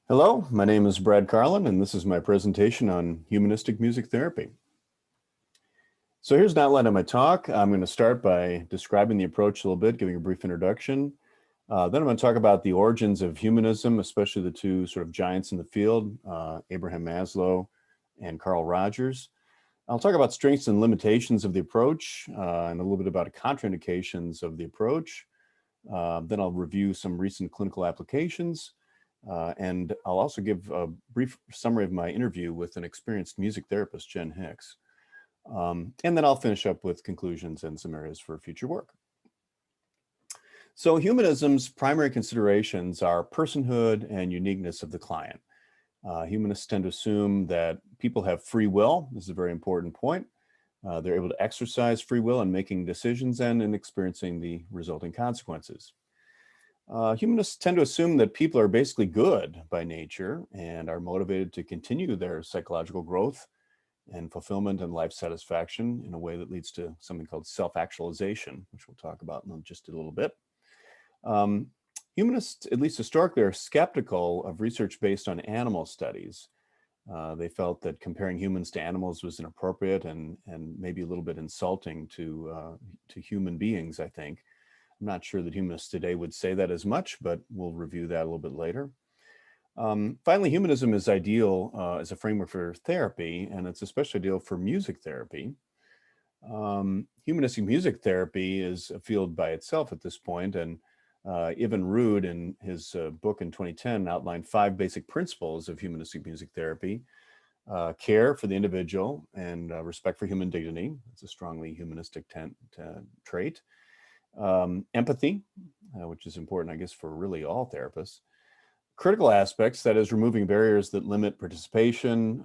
Hello, my name is Brad Carlin, and this is my presentation on humanistic music therapy. So here's an outline of my talk. I'm going to start by describing the approach a little bit, giving a brief introduction. Then I'm going to talk about the origins of humanism, especially the two sort of giants in the field, Abraham Maslow and Carl Rogers. I'll talk about strengths and limitations of the approach, and a little bit about contraindications of the approach. Then I'll review some recent clinical applications. And I'll also give a brief summary of my interview with an experienced music therapist, Jen Hicks. And then I'll finish up with conclusions and some areas for future work. So humanism's primary considerations are personhood and uniqueness of the client. Humanists tend to assume that people have free will. This is a very important point. They're able to exercise free will in making decisions and in experiencing the resulting consequences. Humanists tend to assume that people are basically good by nature and are motivated to continue their psychological growth and fulfillment and life satisfaction in a way that leads to something called self-actualization, which we'll talk about in just a little bit. Humanists, at least historically, are skeptical of research based on animal studies. They felt that comparing humans to animals was inappropriate and maybe a little bit insulting to human beings, I think. I'm not sure that humanists today would say that as much, but we'll review that a little bit later. Finally, humanism is ideal as a framework for therapy, and it's especially ideal for music therapy. Humanistic music therapy is a field by itself at this point, and Ivan Rude, in his book in 2010, outlined 5 basic principles of humanistic music therapy. Care for the individual and respect for human dignity. It's a strongly humanistic trait. Empathy, which is important, I guess, for really all therapists. Critical aspects, that is removing barriers that limit participation,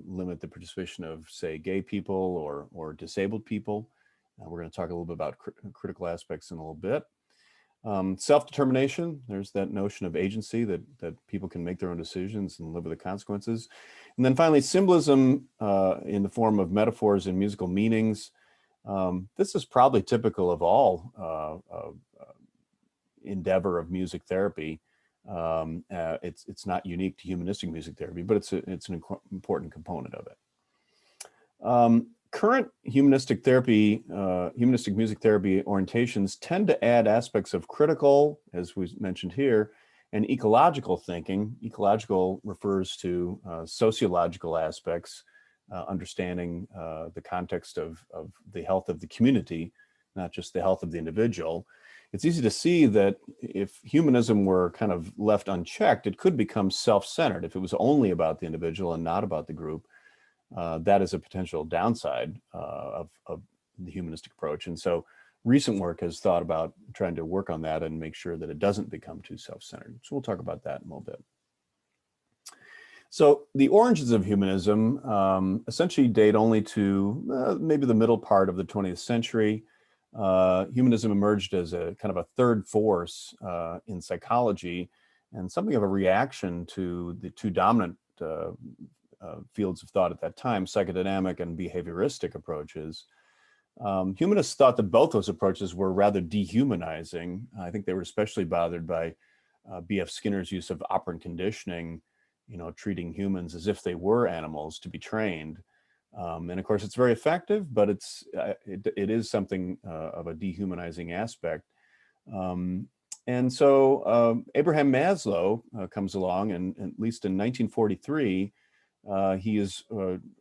limit the participation of, say, gay people or disabled people. We're going to talk a little bit about critical aspects in a little bit. Self-determination, there's that notion of agency that people can make their own decisions and live with the consequences. And then finally, symbolism in the form of metaphors and musical meanings. This is probably typical of all endeavor of music therapy. It's not unique to humanistic music therapy, but it's an important component of it. Current humanistic music therapy orientations tend to add aspects of critical, as we mentioned here, and ecological thinking. Ecological refers to sociological aspects, understanding the context of the health of the community, not just the health of the individual. It's easy to see that if humanism were kind of left unchecked, it could become self-centered. If it was only about the individual and not about the group, that is a potential downside of the humanistic approach. And so recent work has thought about trying to work on that and make sure that it doesn't become too self-centered. So we'll talk about that in a little bit. So the origins of humanism essentially date only to maybe the middle part of the 20th century. Humanism emerged as a kind of a third force in psychology and something of a reaction to the two dominant fields of thought at that time, psychodynamic and behavioristic approaches. Humanists thought that both those approaches were rather dehumanizing. I think they were especially bothered by B.F. Skinner's use of operant conditioning, treating humans as if they were animals to be trained. And of course, it's very effective, but it is something of a dehumanizing aspect. And so Abraham Maslow comes along, and at least in 1943, he is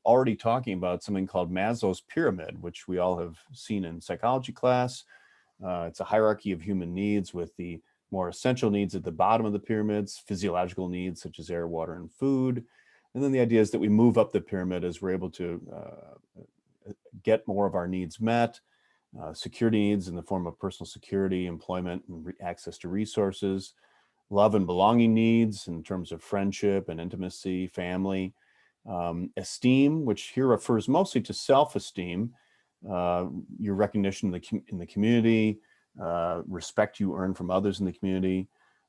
already talking about something called Maslow's pyramid, which we all have seen in psychology class. It's a hierarchy of human needs with the more essential needs at the bottom of the pyramids, physiological needs such as air, water, and food. And then the idea is that we move up the pyramid as we're able to get more of our needs met, security needs in the form of personal security, employment, and access to resources, love and belonging needs in terms of friendship and intimacy, family, esteem, which here refers mostly to self-esteem, your recognition in the community, respect you earn from others in the community,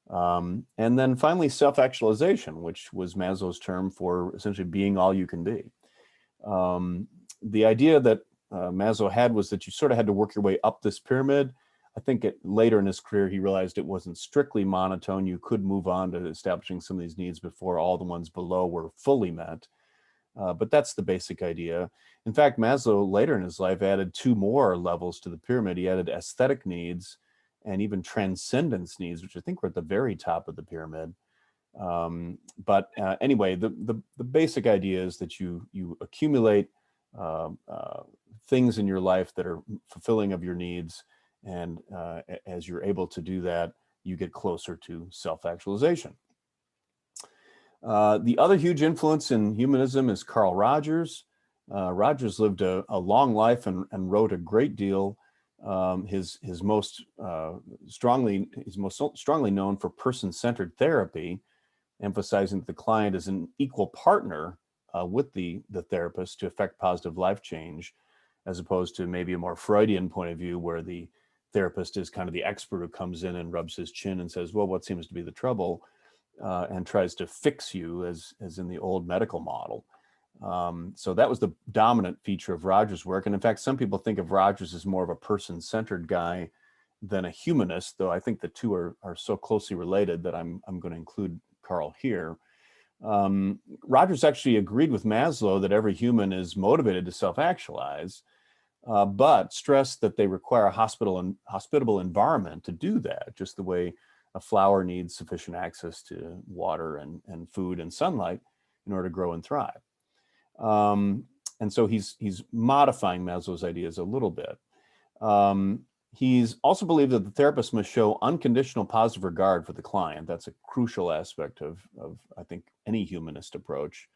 and then finally self-actualization, which was Maslow's term for essentially being all you can be. The idea that Maslow had was that you sort of had to work your way up this pyramid. I think later in his career, he realized it wasn't strictly monotone. You could move on to establishing some of these needs before all the ones below were fully met. But that's the basic idea. In fact, Maslow later in his life added 2 more levels to the pyramid. He added aesthetic needs and even transcendence needs, which I think were at the very top of the pyramid. Anyway, the basic idea is that you accumulate things in your life that are fulfilling of your needs, and as you're able to do that, you get closer to self-actualization. The other huge influence in humanism is Carl Rogers. Rogers lived a long life and wrote a great deal. He's most strongly known for person-centered therapy, emphasizing that the client is an equal partner with the therapist to affect positive life change, as opposed to maybe a more Freudian point of view where the therapist is kind of the expert who comes in and rubs his chin and says, well, what seems to be the trouble, and tries to fix you, as in the old medical model. So that was the dominant feature of Rogers' work. And in fact, some people think of Rogers as more of a person-centered guy than a humanist, though I think the two are so closely related that I'm going to include Carl here. Rogers actually agreed with Maslow that every human is motivated to self-actualize, but stressed that they require a hospitable environment to do that, just the way a flower needs sufficient access to water and food and sunlight in order to grow and thrive. And so he's modifying Maslow's ideas a little bit. He's also believed that the therapist must show unconditional positive regard for the client. That's a crucial aspect of I think, any humanist approach.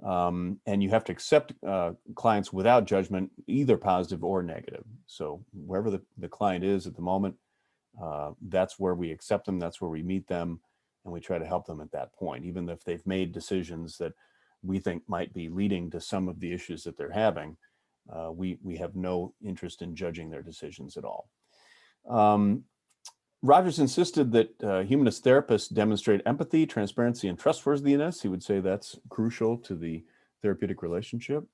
And you have to accept clients without judgment, either positive or negative. So wherever the client is at the moment, that's where we accept them, that's where we meet them, and we try to help them at that point, even if they've made decisions that we think might be leading to some of the issues that they're having. We have no interest in judging their decisions at all. Rogers insisted that humanist therapists demonstrate empathy, transparency, and trustworthiness. He would say that's crucial to the therapeutic relationship.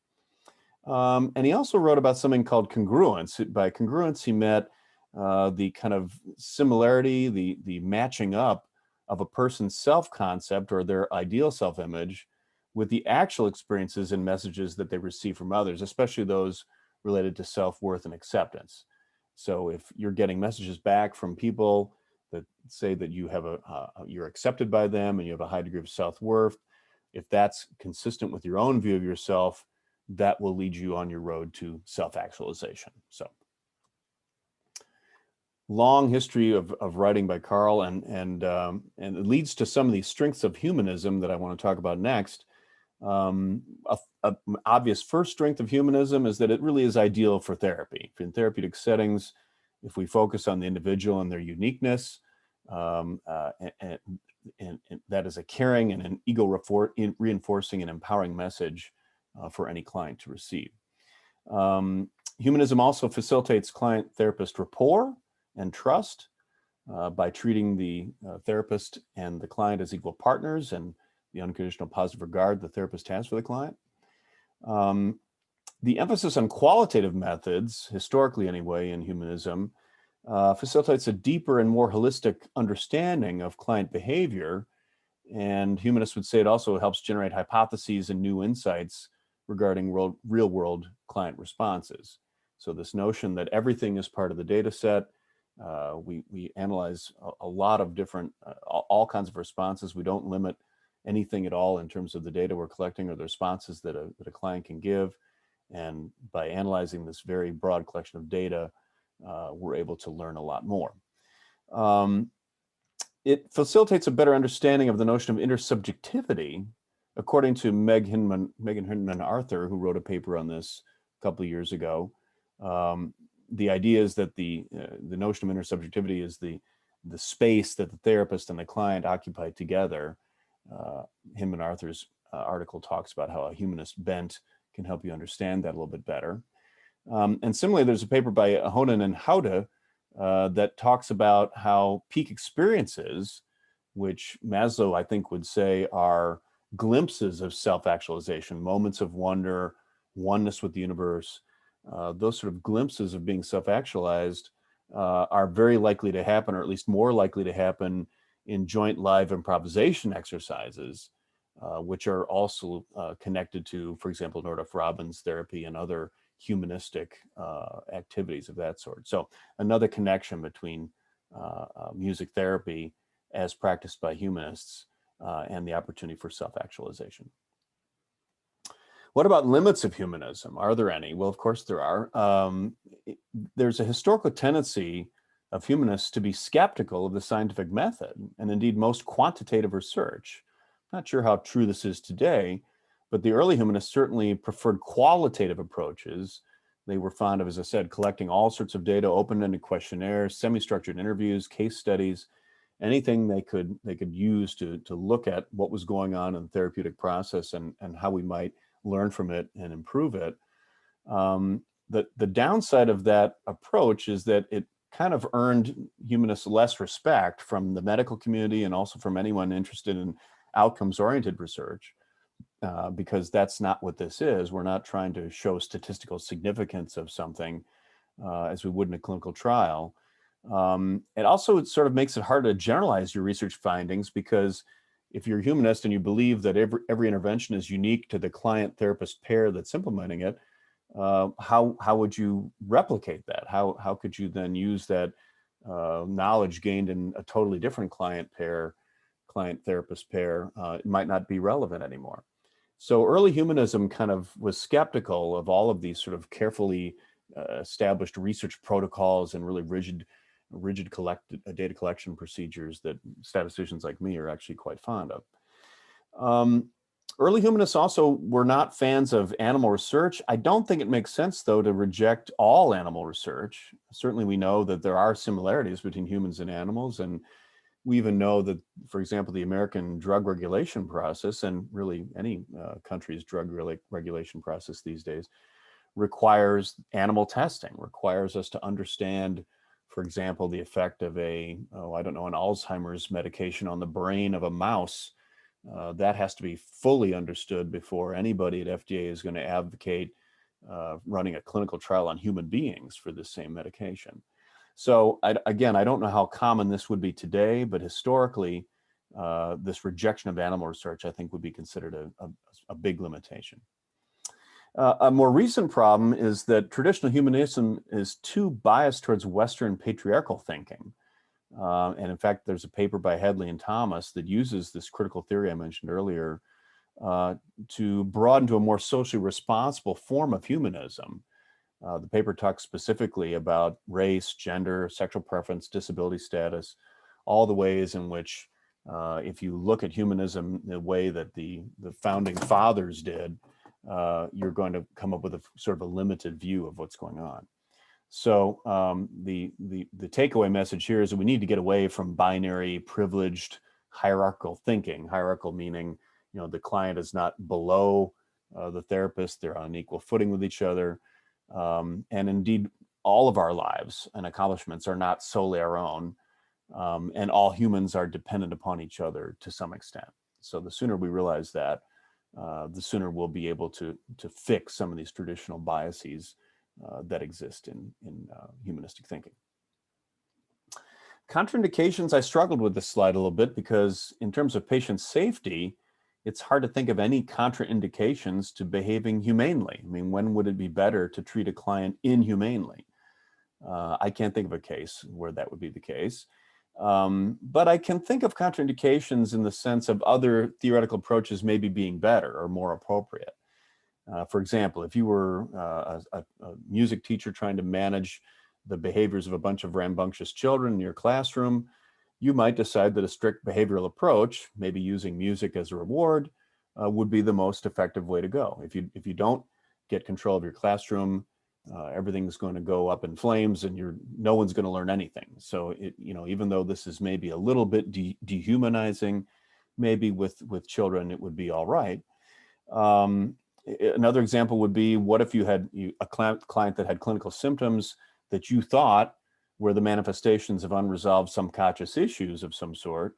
And he also wrote about something called congruence. By congruence, he meant the kind of similarity, the matching up of a person's self-concept or their ideal self-image with the actual experiences and messages that they receive from others, especially those related to self-worth and acceptance. So if you're getting messages back from people that say that you have you're accepted by them and you have a high degree of self-worth, if that's consistent with your own view of yourself, that will lead you on your road to self-actualization. So long history of writing by Carl, and it leads to some of the strengths of humanism that I want to talk about next. An obvious first strength of humanism is that it really is ideal for therapy. In therapeutic settings, if we focus on the individual and their uniqueness, and that is a caring and an ego-reinforcing and empowering message for any client to receive. Humanism also facilitates client-therapist rapport and trust by treating the therapist and the client as equal partners, and the unconditional positive regard the therapist has for the client. The emphasis on qualitative methods, historically anyway, in humanism, facilitates a deeper and more holistic understanding of client behavior. And humanists would say it also helps generate hypotheses and new insights regarding real-world client responses. So this notion that everything is part of the data set, we analyze a lot of different, all kinds of responses. We don't limit anything at all in terms of the data we're collecting or the responses that a client can give. And by analyzing this very broad collection of data, we're able to learn a lot more. It facilitates a better understanding of the notion of intersubjectivity, according to Megan Hinman Arthur, who wrote a paper on this a couple of years ago. The idea is that the notion of intersubjectivity is the space that the therapist and the client occupy together. Hinman Arthur's article talks about how a humanist bent can help you understand that a little bit better. And similarly, there's a paper by Honan and Haude that talks about how peak experiences, which Maslow, I think, would say are glimpses of self-actualization, moments of wonder, oneness with the universe, those sort of glimpses of being self-actualized are very likely to happen, or at least more likely to happen, in joint live improvisation exercises, which are also connected to, for example, Northrop Robbins therapy and other humanistic activities of that sort. So another connection between music therapy as practiced by humanists and the opportunity for self-actualization. What about limits of humanism? Are there any? Well, of course there are. There's a historical tendency of humanists to be skeptical of the scientific method, and indeed most quantitative research. Not sure how true this is today, but the early humanists certainly preferred qualitative approaches. They were fond of, as I said, collecting all sorts of data, open-ended questionnaires, semi-structured interviews, case studies, anything they could use to look at what was going on in the therapeutic process and how we might learn from it and improve it. The downside of that approach is that it kind of earned humanists less respect from the medical community and also from anyone interested in outcomes-oriented research, because that's not what this is. We're not trying to show statistical significance of something as we would in a clinical trial. It also sort of makes it hard to generalize your research findings, because if you're a humanist and you believe that every intervention is unique to the client-therapist pair that's implementing it, how would you replicate that? How could you then use that knowledge gained in a totally different client-therapist pair? It might not be relevant anymore. So early humanism kind of was skeptical of all of these sort of carefully established research protocols and really rigid data collection procedures that statisticians like me are actually quite fond of. Early humanists also were not fans of animal research. I don't think it makes sense, though, to reject all animal research. Certainly we know that there are similarities between humans and animals, and we even know that, for example, the American drug regulation process, and really any country's drug regulation process these days, requires animal testing, requires us to understand, for example, the effect of an Alzheimer's medication on the brain of a mouse. That has to be fully understood before anybody at FDA is going to advocate running a clinical trial on human beings for this same medication. So again, I don't know how common this would be today, but historically, this rejection of animal research, I think, would be considered a big limitation. A more recent problem is that traditional humanism is too biased towards Western patriarchal thinking. And in fact, there's a paper by Headley and Thomas that uses this critical theory I mentioned earlier to broaden to a more socially responsible form of humanism. The paper talks specifically about race, gender, sexual preference, disability status, all the ways in which, if you look at humanism the way that the founding fathers did, you're going to come up with a sort of a limited view of what's going on. So the takeaway message here is that we need to get away from binary, privileged, hierarchical thinking. Hierarchical meaning, the client is not below the therapist; they're on an equal footing with each other. And indeed, all of our lives and accomplishments are not solely our own, and all humans are dependent upon each other to some extent. So the sooner we realize that, the sooner we'll be able to fix some of these traditional biases that exist in humanistic thinking. Contraindications, I struggled with this slide a little bit because in terms of patient safety, it's hard to think of any contraindications to behaving humanely. I mean, when would it be better to treat a client inhumanely? I can't think of a case where that would be the case. But I can think of contraindications in the sense of other theoretical approaches maybe being better or more appropriate. For example, if you were a music teacher trying to manage the behaviors of a bunch of rambunctious children in your classroom, you might decide that a strict behavioral approach, maybe using music as a reward, would be the most effective way to go. If you don't get control of your classroom, everything's going to go up in flames, and no one's going to learn anything. So even though this is maybe a little bit dehumanizing, maybe with children it would be all right. Another example would be, what if you had a client that had clinical symptoms that you thought were the manifestations of unresolved subconscious issues of some sort?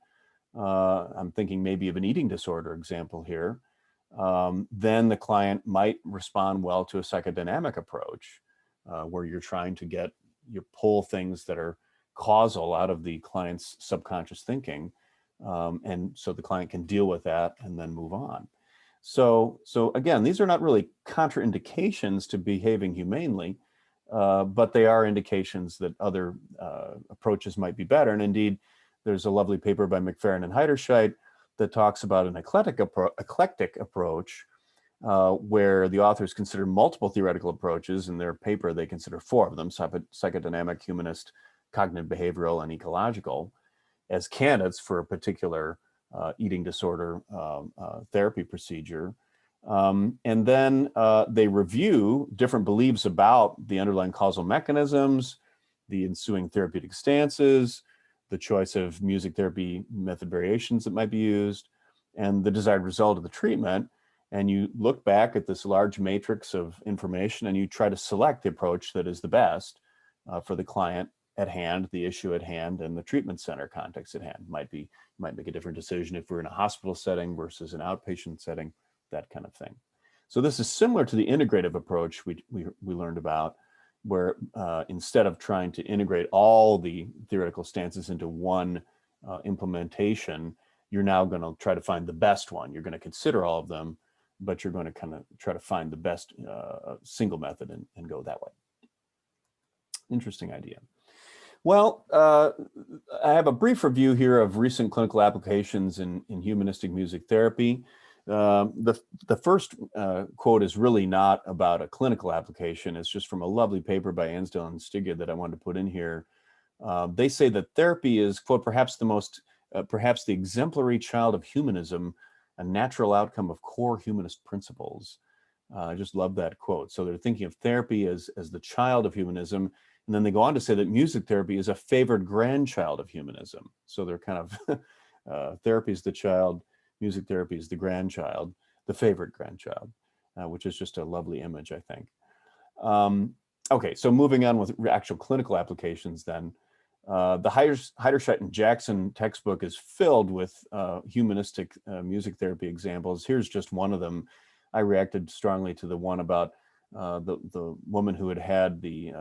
I'm thinking maybe of an eating disorder example here. Then the client might respond well to a psychodynamic approach where you're trying to get you pull things that are causal out of the client's subconscious thinking, and so the client can deal with that and then move on. So again, these are not really contraindications to behaving humanely, but they are indications that other approaches might be better. And indeed, there's a lovely paper by McFerrin and Heiderscheit that talks about an eclectic approach, where the authors consider multiple theoretical approaches. In their paper, they consider 4 of them: psychodynamic, humanist, cognitive behavioral, and ecological, as candidates for a particular eating disorder therapy procedure. And then they review different beliefs about the underlying causal mechanisms, the ensuing therapeutic stances, the choice of music therapy method variations that might be used, and the desired result of the treatment. And you look back at this large matrix of information and you try to select the approach that is the best for the client at hand, the issue at hand, and the treatment center context at hand. You might make a different decision if we're in a hospital setting versus an outpatient setting, that kind of thing. So this is similar to the integrative approach we learned about, where instead of trying to integrate all the theoretical stances into one implementation, you're now going to try to find the best one. You're going to consider all of them, but you're going to kind of try to find the best single method and go that way. Interesting idea. Well, I have a brief review here of recent clinical applications in humanistic music therapy. The first quote is really not about a clinical application. It's just from a lovely paper by Ansdell and Stigge that I wanted to put in here. They say that therapy is, quote, perhaps the exemplary child of humanism, a natural outcome of core humanist principles. I just love that quote. So they're thinking of therapy as the child of humanism. And then they go on to say that music therapy is a favored grandchild of humanism. So they're kind of, therapy is the child, music therapy is the grandchild, the favorite grandchild, which is just a lovely image, I think. Okay, so moving on with actual clinical applications then. The Heiderscheit and Jackson textbook is filled with humanistic music therapy examples. Here's just one of them. I reacted strongly to the one about the woman who had the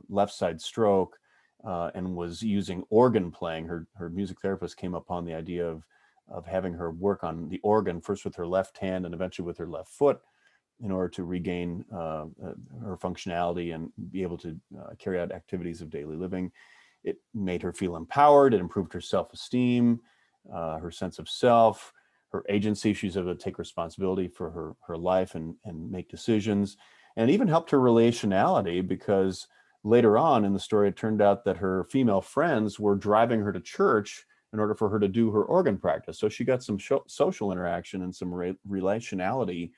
left side stroke and was using organ playing. Her music therapist came upon the idea of having her work on the organ, first with her left hand and eventually with her left foot, in order to regain her functionality and be able to carry out activities of daily living. It made her feel empowered. It improved her self-esteem, her sense of self, her agency. She's able to take responsibility for her life and make decisions. And it even helped her relationality, because later on in the story, it turned out that her female friends were driving her to church in order for her to do her organ practice. So she got some social interaction and some relationality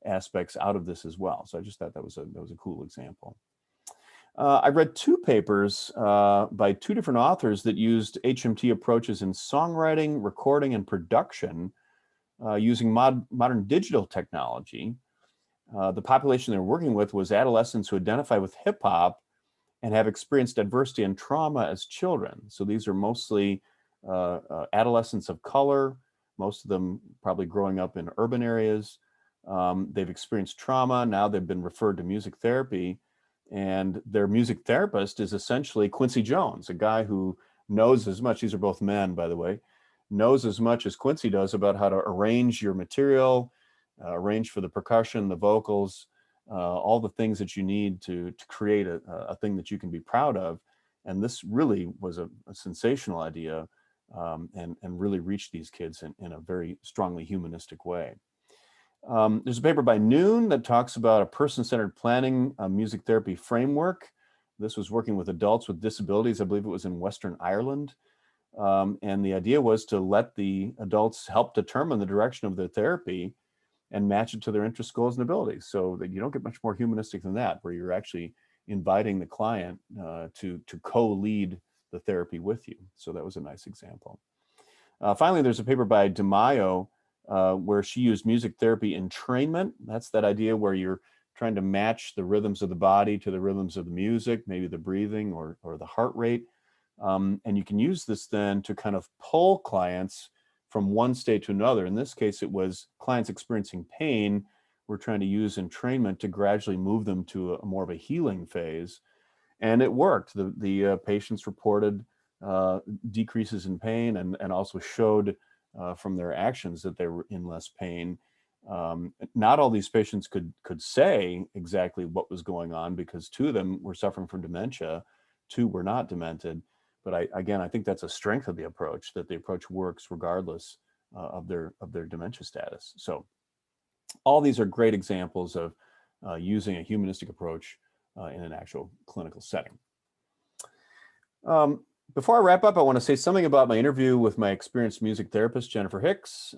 aspects out of this as well. So I just thought that was a cool example. I read 2 papers by 2 different authors that used HMT approaches in songwriting, recording, and production using modern digital technology. The population they were working with was adolescents who identify with hip hop and have experienced adversity and trauma as children. So these are mostly adolescents of color, most of them probably growing up in urban areas. They've experienced trauma. Now they've been referred to music therapy, and their music therapist is essentially Quincy Jones, a guy who knows as much, these are both men, by the way, knows as much as Quincy does about how to arrange your material, arrange for the percussion, the vocals, all the things that you need to create a thing that you can be proud of. And this really was a sensational idea, and really reached these kids in a very strongly humanistic way. There's a paper by Noon that talks about a person-centered planning music therapy framework. This was working with adults with disabilities. I believe it was in Western Ireland. And the idea was to let the adults help determine the direction of their therapy and match it to their interests, goals, and abilities. So that you don't get much more humanistic than that, where you're actually inviting the client to co-lead the therapy with you. So that was a nice example. Finally, there's a paper by DeMaio where she used music therapy entrainment. That's that idea where you're trying to match the rhythms of the body to the rhythms of the music, maybe the breathing or the heart rate. And you can use this then to kind of pull clients from one state to another. In this case, it was clients experiencing pain. We're trying to use entrainment to gradually move them to a more of a healing phase. And it worked. The patients reported decreases in pain, and also showed from their actions that they were in less pain. Not all these patients could say exactly what was going on, because 2 of them were suffering from dementia, 2 were not demented. But again, I think that's a strength of the approach, that the approach works regardless of their dementia status. So all these are great examples of using a humanistic approach in an actual clinical setting. Before I wrap up, I want to say something about my interview with my experienced music therapist, Jennifer Hicks.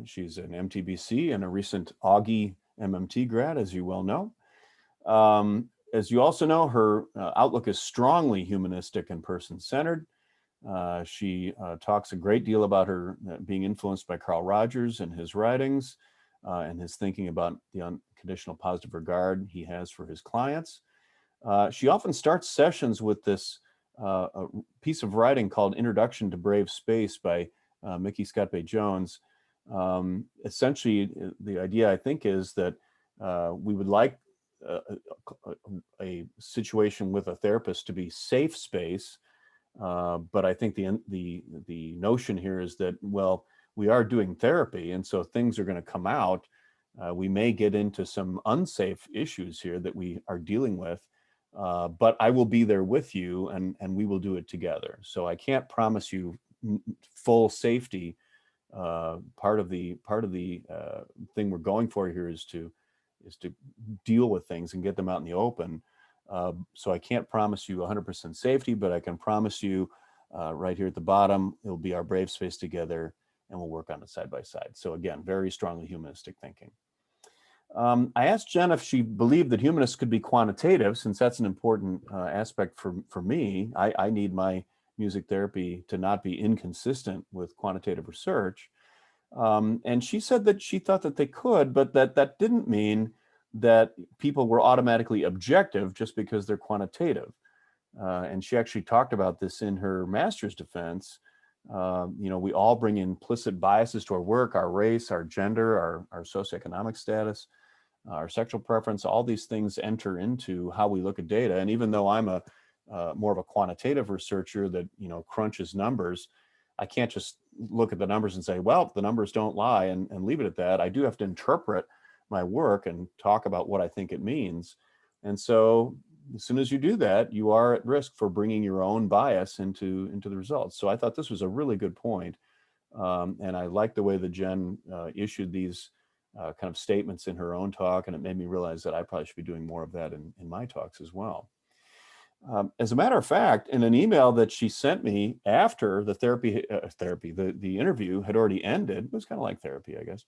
She's an MTBC and a recent Augie MMT grad, as you well know. As you also know, her outlook is strongly humanistic and person-centered. She talks a great deal about her being influenced by Carl Rogers and his writings, and his thinking about the unconditional positive regard he has for his clients. She often starts sessions with this a piece of writing called Introduction to Brave Space by Mickey Scott Bay Jones. Essentially, the idea, I think, is that we would like a situation with a therapist to be safe space, but I think the notion here is that, well, we are doing therapy, and so things are going to come out. We may get into some unsafe issues here that we are dealing with, but I will be there with you, and we will do it together. So I can't promise you full safety. Part of the thing we're going for here is to deal with things and get them out in the open. So I can't promise you 100% safety, but I can promise you right here at the bottom, it'll be our brave space together, and we'll work on it side by side. So again, very strongly humanistic thinking. I asked Jen if she believed that humanists could be quantitative, since that's an important aspect for me. I need my music therapy to not be inconsistent with quantitative research. And she said that she thought that they could, but that didn't mean that people were automatically objective just because they're quantitative. And she actually talked about this in her master's defense. We all bring implicit biases to our work, our race, our gender, our socioeconomic status, our sexual preference. All these things enter into how we look at data. And even though I'm more of a quantitative researcher that crunches numbers, I can't just look at the numbers and say, well, the numbers don't lie, and leave it at that. I do have to interpret my work and talk about what I think it means. And so as soon as you do that, you are at risk for bringing your own bias into the results. So I thought this was a really good point. And I like the way that Jen issued these kind of statements in her own talk, and it made me realize that I probably should be doing more of that in my talks as well. As a matter of fact, in an email that she sent me after the interview had already ended, it was kind of like therapy, I guess.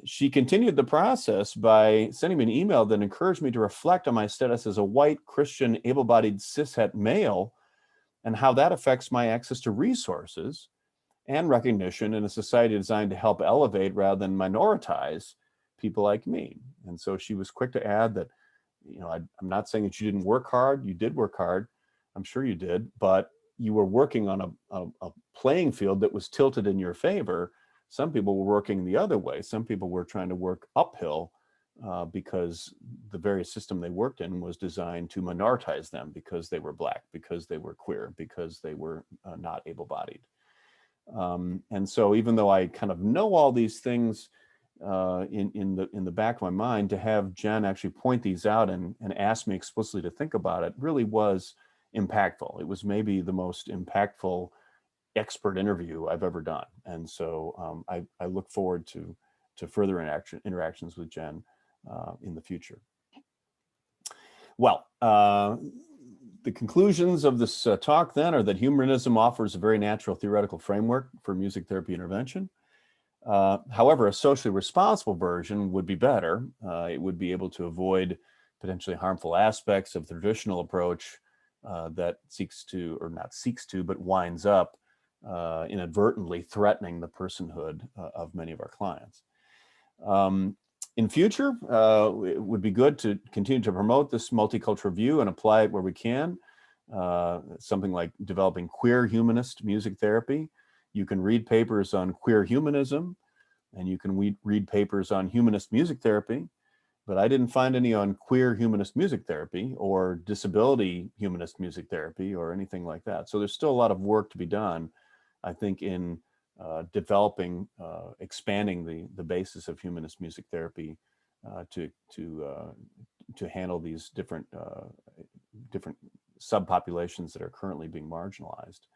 She continued the process by sending me an email that encouraged me to reflect on my status as a white, Christian, able-bodied, cishet male, and how that affects my access to resources and recognition in a society designed to help elevate rather than minoritize people like me. And so she was quick to add that, I'm not saying that you didn't work hard. You did work hard. I'm sure you did, but you were working on a playing field that was tilted in your favor. Some people were working the other way. Some people were trying to work uphill because the very system they worked in was designed to minoritize them because they were Black, because they were queer, because they were not able-bodied. And so even though I kind of know all these things in the back of my mind, to have Jen actually point these out and ask me explicitly to think about it really was impactful. It was maybe the most impactful expert interview I've ever done. And so I look forward to further interactions with Jen in the future. Well, the conclusions of this talk then are that humanism offers a very natural theoretical framework for music therapy intervention. However, a socially responsible version would be better. It would be able to avoid potentially harmful aspects of the traditional approach that but winds up inadvertently threatening the personhood of many of our clients. In future, it would be good to continue to promote this multicultural view and apply it where we can. Something like developing queer humanist music therapy. You can read papers on queer humanism, and you can read papers on humanist music therapy. but I didn't find any on queer humanist music therapy or disability humanist music therapy or anything like that. So there's still a lot of work to be done, I think, in developing, expanding the basis of humanist music therapy to handle these different subpopulations that are currently being marginalized.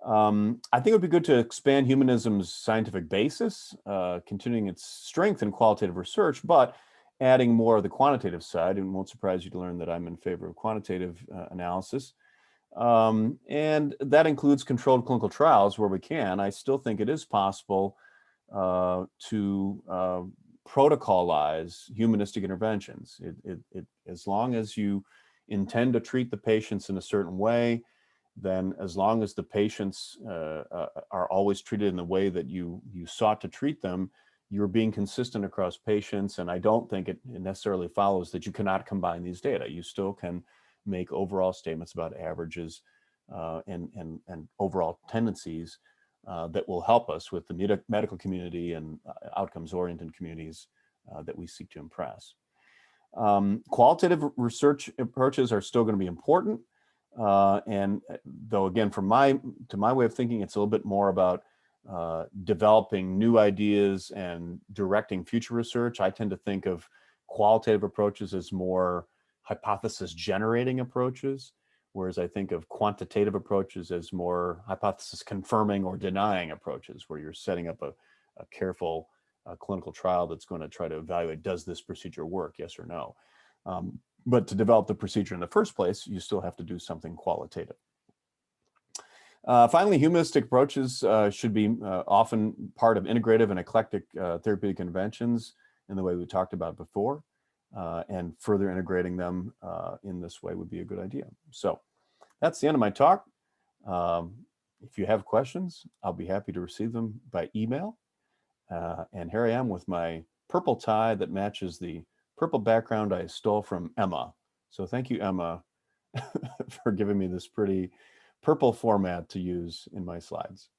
I think it would be good to expand humanism's scientific basis, continuing its strength in qualitative research, but adding more of the quantitative side. And it won't surprise you to learn that I'm in favor of quantitative analysis. And that includes controlled clinical trials where we can. I still think it is possible to protocolize humanistic interventions. As long as you intend to treat the patients in a certain way, then as long as the patients are always treated in the way that you sought to treat them, you're being consistent across patients. And I don't think it necessarily follows that you cannot combine these data. You still can make overall statements about averages and overall tendencies that will help us with the medical community and outcomes-oriented communities that we seek to impress. Qualitative research approaches are still going to be important. And though, again, to my way of thinking, it's a little bit more about developing new ideas and directing future research. I tend to think of qualitative approaches as more hypothesis generating approaches, whereas I think of quantitative approaches as more hypothesis confirming or denying approaches, where you're setting up a careful clinical trial that's going to try to evaluate, does this procedure work, yes or no? But to develop the procedure in the first place, you still have to do something qualitative. Finally, humanistic approaches should be often part of integrative and eclectic therapeutic interventions in the way we talked about before, and further integrating them in this way would be a good idea. So that's the end of my talk. If you have questions, I'll be happy to receive them by email. And here I am with my purple tie that matches the purple background I stole from Emma. So thank you, Emma, for giving me this pretty purple format to use in my slides.